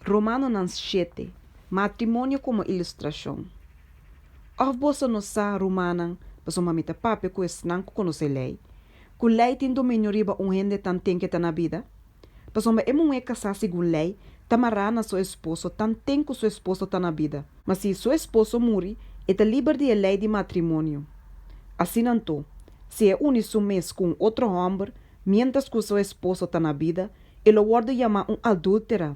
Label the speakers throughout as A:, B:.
A: Romanos 7, matrimônio como ilustração. Of você não sabe Romanan, mas uma mita papi que não conhece lei. Que lei tem domínio riba gente tan tem que tá na vida. Mas uma é casar segundo lei, tamarana seu esposo tan tem que seu esposo tá na vida. Mas se seu esposo morre, é livre de lei de matrimônio. Assim não tô. Se é unido mês com outro homem, mientras que seu esposo tá na vida, ele pode chamar adúltera.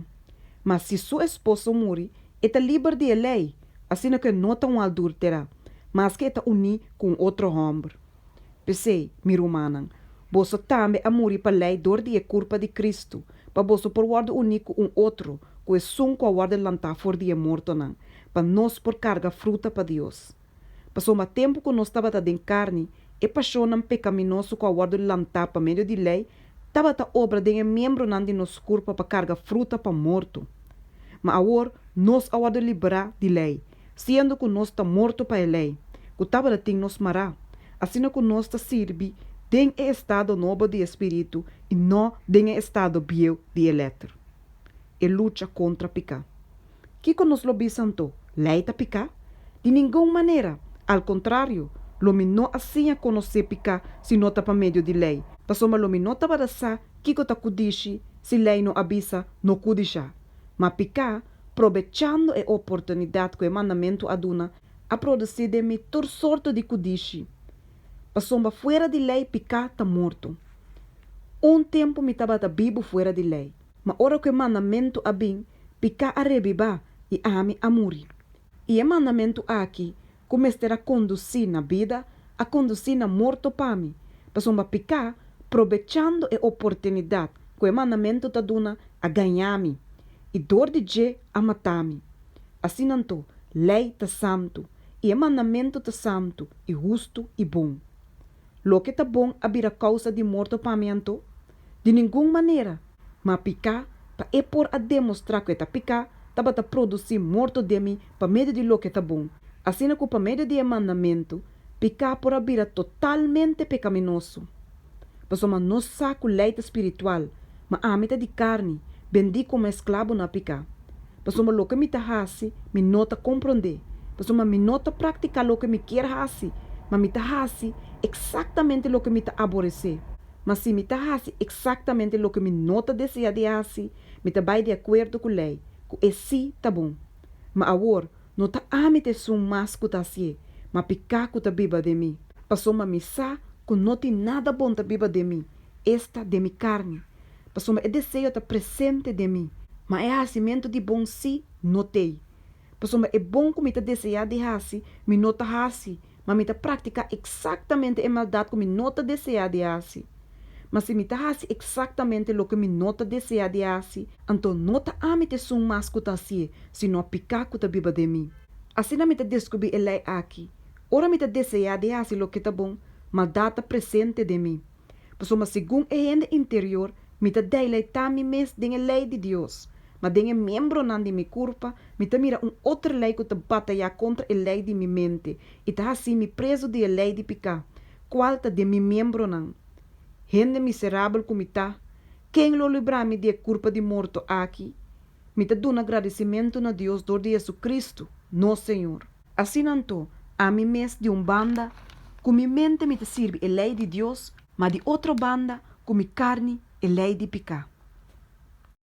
A: Mas se seu esposo morre, é livre de lei, assim que não é adúltera, mas que é unido com outro homem. Pensei, mi romanan, você também a morrer para lei dor de culpa de Cristo, para você por guarda único outro, que é sunco a guarda lantar for de morto nan, para nós por carga fruta para Deus. Passou um tempo que nós estava em carne, e paixão pecaminoso que a guarda lantar para meio de lei, estava a obra de membro nan de nos corpo para carga fruta para morto. Mas agora, nós agora liberar de lei, sendo que nós está morto para a lei, que estava tem nos mará, assim que nós está sirve, tem estado novo de espírito e não tem estado bio de eletro. E luta contra picar. Que nós lo bisanto? Lei está picar? De nenhuma maneira. Ao contrário, lomi não assim a conhecer picar se não está para meio de lei. Passou mas lomi não está para sa que está kudishi se lei não avisa não kudisha. Mas picar, aproveitando a oportunidade que o mandamento aduna, a produzir de mim toda sorte de kudishi. Passou mas fora de lei picar está morto. Tempo me estava vivo fora de lei. Mas ora que o mandamento abim, picar a revivar e ame a morrer. E o mandamento aqui, começar a conduzir na vida, a conduzir na morto para mim. Passou mas picar, aproveitando a oportunidade que o mandamento te duna a ganhar-me. E dor de je a matar-me. Assim não tô, lei tá santo, e o mandamento tá santo, e justo e bom. Lo que tá bom a vir a causa de morto para mim, de nenhuma maneira. Mas picar, para é por a demonstrar que tá picar, tá para produzir morto de mim para meio de lo que tá bom. Assim que para meio de mandamento, picar por a vir totalmente pecaminoso. Mas uma não saco leite espiritual, mas a mita de carne, bendi como escravo na picar. Mas uma lo que me tá hasi, me nota compreender. Mas uma me nota praticar lo que me quer hasi, mas me tá hasi exatamente lo que me tá aborrecer. Mas se me tá hasi exatamente lo que me nota deseja de hasi, me tá vai de acordo com a lei, que esse tá bom. Mas agora, não tá amite sum mas que tá assim, mas picar que tá biba de mim. Passou uma missa que não tem nada bom tá biba de mim, esta de minha carne. Passou é desejo tá presente de mim, mas é hacimento de bom si, não tem. Passou é bom que me tá deseja de hasi, me não tá hasi, mas me tá praticar exatamente a maldade que me não tá deseja de hasi. Mas se me tá hasi exatamente o que me não tá deseja de hasi, então não tá amite sum mas que tá assim, sino a picar que tá biba de mim. Assim me tá descobri a lei aqui. Ora me tá deseja de hasi lo que tá bom, mas data presente de mim. Passou mas segundo a gente interior, me tá deleitar me mes de a lei de Deus. Mas de membro nan de mi corpo, me tá mira outra lei que tá batalha contra a lei de mi mente. E tá assim me preso de a lei de picar. Qual tá de mi membro nan? Gente miserável como tá. Quem lo livrar-me de culpa de morto aqui? Me tá dando agradecimento na Deus dor de Jesus Cristo, nosso Senhor. Assim não tô, a mi mes de banda, com mi mente me tá sirve a lei de Deus, mas de outra banda, com mi carne, a lei de picar.